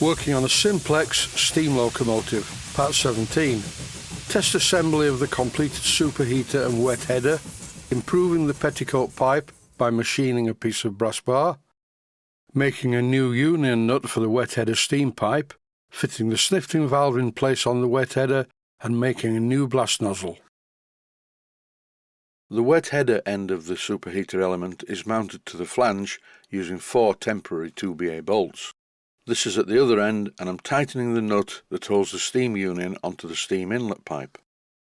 Working on a Simplex steam locomotive, part 17. Test assembly of the completed superheater and wet header, improving the petticoat pipe by machining a piece of brass bar, making a new union nut for the wet header steam pipe, fitting the snifting valve in place on the wet header, and making a new blast nozzle. The wet header end of the superheater element is mounted to the flange using 4 temporary 2BA bolts. This is at the other end, and I'm tightening the nut that holds the steam union onto the steam inlet pipe.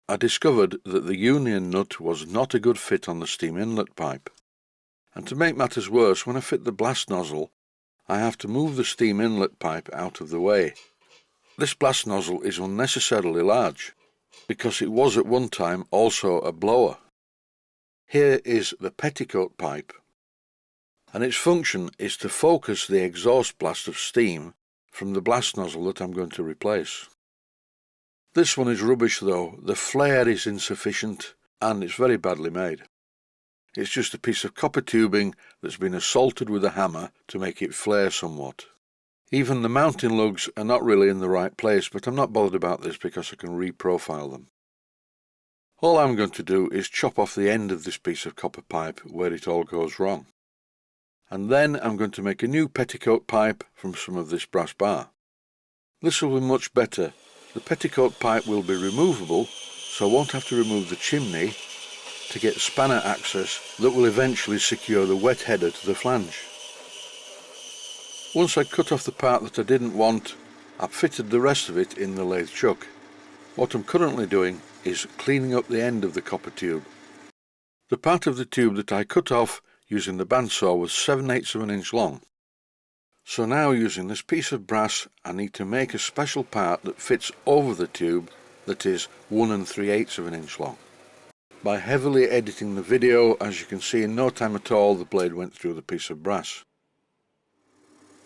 I discovered that the union nut was not a good fit on the steam inlet pipe. And to make matters worse, when I fit the blast nozzle, I have to move the steam inlet pipe out of the way. This blast nozzle is unnecessarily large, because it was at one time also a blower. Here is the petticoat pipe, and its function is to focus the exhaust blast of steam from the blast nozzle that I'm going to replace. This one is rubbish though. The flare is insufficient and it's very badly made. It's just a piece of copper tubing that's been assaulted with a hammer to make it flare somewhat. Even the mounting lugs are not really in the right place, but I'm not bothered about this because I can reprofile them. All I'm going to do is chop off the end of this piece of copper pipe where it all goes wrong. And then I'm going to make a new petticoat pipe from some of this brass bar. This will be much better. The petticoat pipe will be removable, so I won't have to remove the chimney to get spanner access that will eventually secure the wet header to the flange. Once I cut off the part that I didn't want, I've fitted the rest of it in the lathe chuck. What I'm currently doing is cleaning up the end of the copper tube. The part of the tube that I cut off using the bandsaw was 7/8 of an inch long. So now using this piece of brass I need to make a special part that fits over the tube that is 1 3/8 of an inch long. By heavily editing the video, as you can see, in no time at all the blade went through the piece of brass.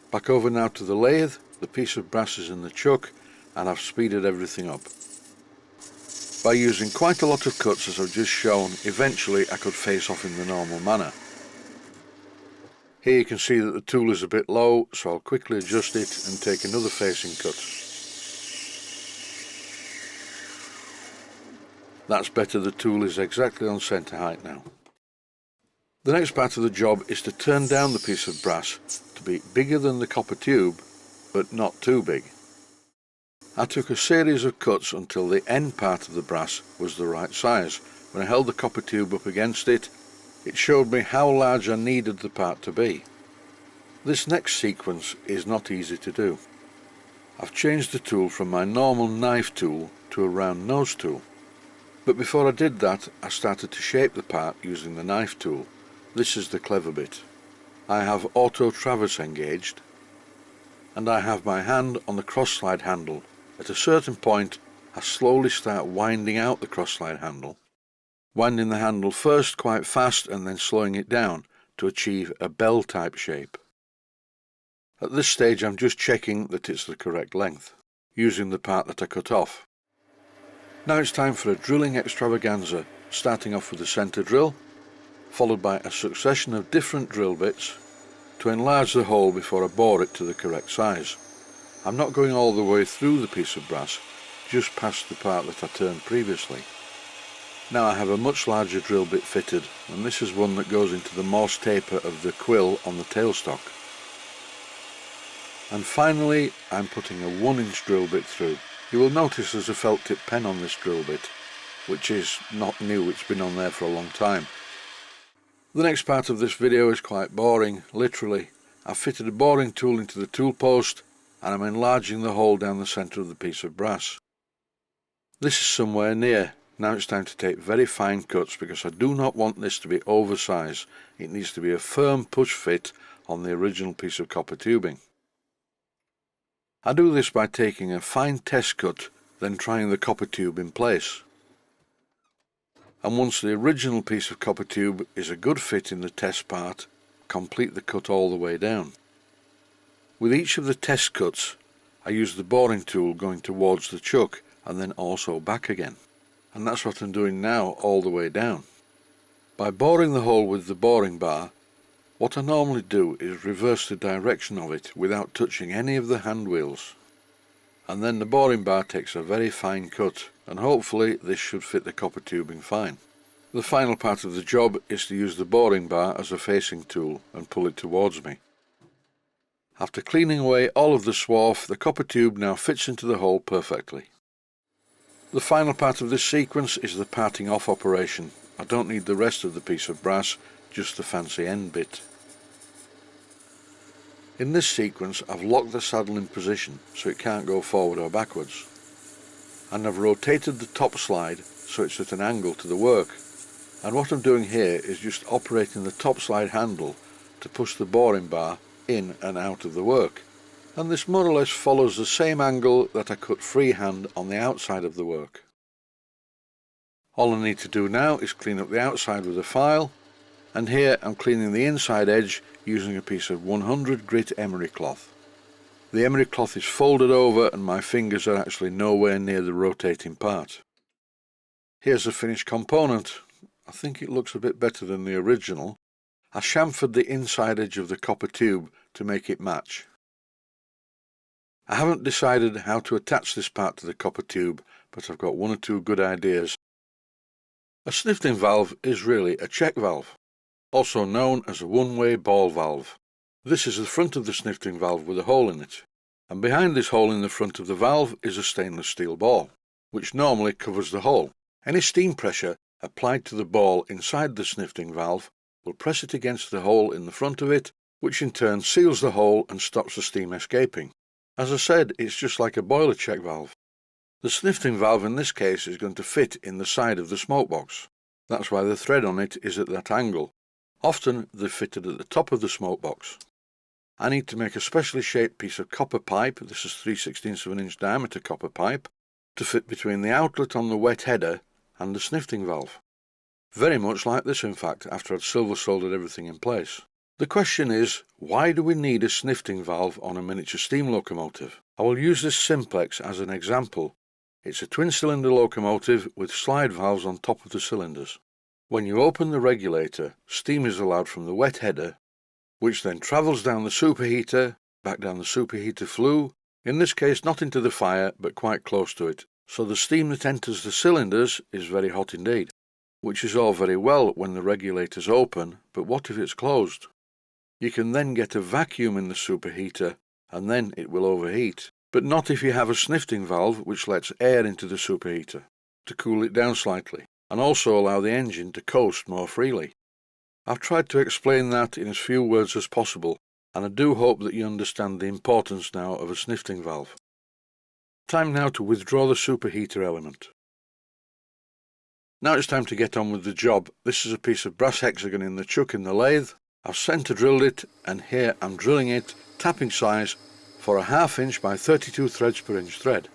Back over now to the lathe. The piece of brass is in the chuck and I've speeded everything up. By using quite a lot of cuts as I've just shown, eventually I could face off in the normal manner. Here you can see that the tool is a bit low, so I'll quickly adjust it and take another facing cut. That's better, the tool is exactly on centre height now. The next part of the job is to turn down the piece of brass to be bigger than the copper tube, but not too big. I took a series of cuts until the end part of the brass was the right size. When I held the copper tube up against it, it showed me how large I needed the part to be. This next sequence is not easy to do. I've changed the tool from my normal knife tool to a round nose tool. But before I did that, I started to shape the part using the knife tool. This is the clever bit. I have auto traverse engaged, and I have my hand on the cross slide handle. At a certain point, I slowly start winding out the cross slide handle, winding the handle first quite fast and then slowing it down to achieve a bell type shape. At this stage I'm just checking that it's the correct length, using the part that I cut off. Now it's time for a drilling extravaganza, starting off with the centre drill, followed by a succession of different drill bits to enlarge the hole before I bore it to the correct size. I'm not going all the way through the piece of brass, just past the part that I turned previously. Now I have a much larger drill bit fitted, and this is one that goes into the Morse taper of the quill on the tailstock. And finally I'm putting a 1-inch drill bit through. You will notice there's a felt tip pen on this drill bit, which is not new, it's been on there for a long time. The next part of this video is quite boring, literally. I've fitted a boring tool into the tool post and I'm enlarging the hole down the centre of the piece of brass. This is somewhere near. Now it's time to take very fine cuts because I do not want this to be oversized. It needs to be a firm push fit on the original piece of copper tubing. I do this by taking a fine test cut, then trying the copper tube in place. And once the original piece of copper tube is a good fit in the test part, complete the cut all the way down. With each of the test cuts, I use the boring tool going towards the chuck and then also back again. And that's what I'm doing now all the way down. By boring the hole with the boring bar, What I normally do is reverse the direction of it without touching any of the hand wheels, and then the boring bar takes a very fine cut, and hopefully this should fit the copper tubing fine. The final part of the job is to use the boring bar as a facing tool and pull it towards me. After cleaning away all of the swarf, the copper tube now fits into the hole perfectly. The final part of this sequence is the parting off operation. I don't need the rest of the piece of brass, just the fancy end bit. In this sequence I've locked the saddle in position so it can't go forward or backwards, and I've rotated the top slide so it's at an angle to the work, and what I'm doing here is just operating the top slide handle to push the boring bar in and out of the work, and this more or less follows the same angle that I cut freehand on the outside of the work. All I need to do now is clean up the outside with a file, and here I'm cleaning the inside edge using a piece of 100 grit emery cloth. The emery cloth is folded over and my fingers are actually nowhere near the rotating part. Here's the finished component. I think it looks a bit better than the original. I chamfered the inside edge of the copper tube to make it match. I haven't decided how to attach this part to the copper tube, but I've got one or two good ideas. A snifting valve is really a check valve, also known as a one-way ball valve. This is the front of the snifting valve with a hole in it, and behind this hole in the front of the valve is a stainless steel ball, which normally covers the hole. Any steam pressure applied to the ball inside the snifting valve will press it against the hole in the front of it, which in turn seals the hole and stops the steam escaping. As I said, it's just like a boiler check valve. The snifting valve in this case is going to fit in the side of the smoke box. That's why the thread on it is at that angle. Often they're fitted at the top of the smoke box. I need to make a specially shaped piece of copper pipe, this is 3/16 of an inch diameter copper pipe, to fit between the outlet on the wet header and the snifting valve. Very much like this in fact, after I'd silver soldered everything in place. The question is, why do we need a snifting valve on a miniature steam locomotive? I will use this Simplex as an example. It's a twin-cylinder locomotive with slide valves on top of the cylinders. When you open the regulator, steam is allowed from the wet header, which then travels down the superheater, back down the superheater flue, in this case not into the fire but quite close to it, so the steam that enters the cylinders is very hot indeed, which is all very well when the regulator's open, but what if it's closed? You can then get a vacuum in the superheater and then it will overheat, but not if you have a snifting valve which lets air into the superheater to cool it down slightly and also allow the engine to coast more freely. I've tried to explain that in as few words as possible, and I do hope that you understand the importance now of a snifting valve. Time now to withdraw the superheater element. Now it's time to get on with the job. This is a piece of brass hexagon in the chuck in the lathe. I've centre drilled it, and here I'm drilling it tapping size for a 1/2 inch by 32 threads per inch thread.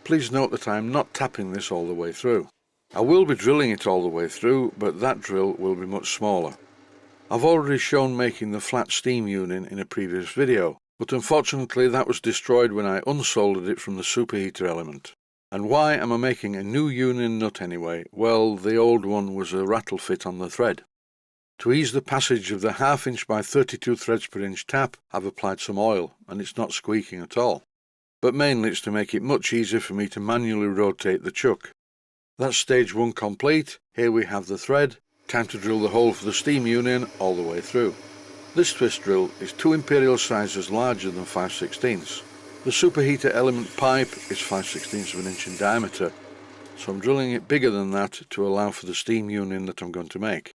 Please note that I am not tapping this all the way through. I will be drilling it all the way through, but that drill will be much smaller. I've already shown making the flat steam union in a previous video, but unfortunately that was destroyed when I unsoldered it from the superheater element. And why am I making a new union nut anyway? Well, the old one was a rattle fit on the thread. To ease the passage of the 1/2 inch by 32 threads per inch tap, I've applied some oil, and it's not squeaking at all. But mainly it's to make it much easier for me to manually rotate the chuck. That's stage 1 complete. Here we have the thread. Time to drill the hole for the steam union all the way through. This twist drill is 2 imperial sizes larger than 5/16. The superheater element pipe is 5/16 of an inch in diameter, so I'm drilling it bigger than that to allow for the steam union that I'm going to make.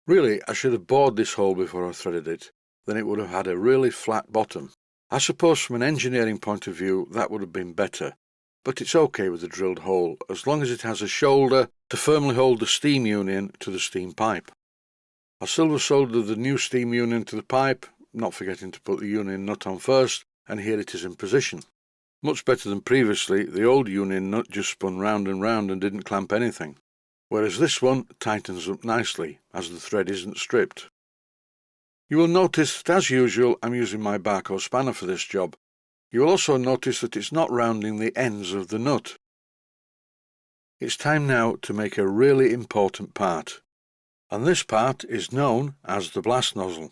Really, I should have bored this hole before I threaded it, then it would have had a really flat bottom. I suppose from an engineering point of view that would have been better, but it's okay with the drilled hole as long as it has a shoulder to firmly hold the steam union to the steam pipe. I silver soldered the new steam union to the pipe, not forgetting to put the union nut on first, and here it is in position. Much better than previously, the old union nut just spun round and didn't clamp anything, whereas this one tightens up nicely as the thread isn't stripped. You will notice that as usual I'm using my Barco spanner for this job. You will also notice that it's not rounding the ends of the nut. It's time now to make a really important part, and this part is known as the blast nozzle.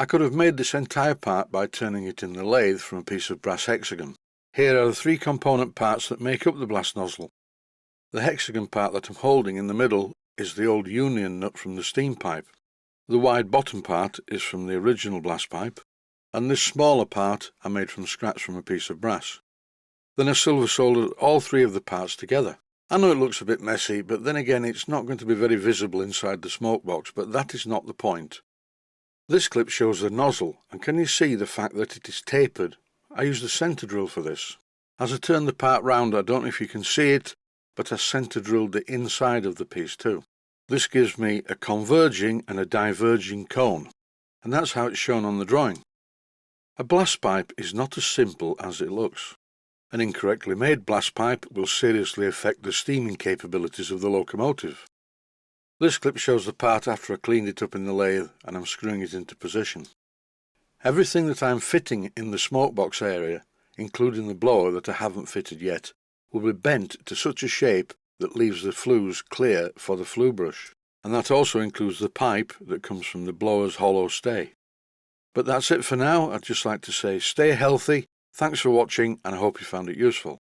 I could have made this entire part by turning it in the lathe from a piece of brass hexagon. Here are the 3 component parts that make up the blast nozzle. The hexagon part that I'm holding in the middle is the old union nut from the steam pipe. The wide bottom part is from the original blast pipe, and this smaller part I made from scratch from a piece of brass. Then I silver soldered all 3 of the parts together. I know it looks a bit messy, but then again it's not going to be very visible inside the smoke box, but that is not the point. This clip shows the nozzle, and can you see the fact that it is tapered? I used a centre drill for this. As I turn the part round, I don't know if you can see it, but I centre drilled the inside of the piece too. This gives me a converging and a diverging cone, and that's how it's shown on the drawing. A blast pipe is not as simple as it looks. An incorrectly made blast pipe will seriously affect the steaming capabilities of the locomotive. This clip shows the part after I cleaned it up in the lathe and I'm screwing it into position. Everything that I'm fitting in the smoke box area, including the blower that I haven't fitted yet, will be bent to such a shape that leaves the flues clear for the flue brush, and that also includes the pipe that comes from the blower's hollow stay. But that's it for now. I'd just like to say stay healthy, thanks for watching, and I hope you found it useful.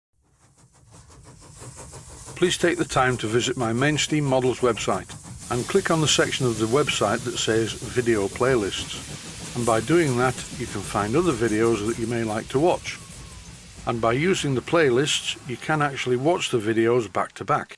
Please take the time to visit my main Steam Models website and click on the section of the website that says Video Playlists, and by doing that you can find other videos that you may like to watch. And by using the playlists you can actually watch the videos back to back.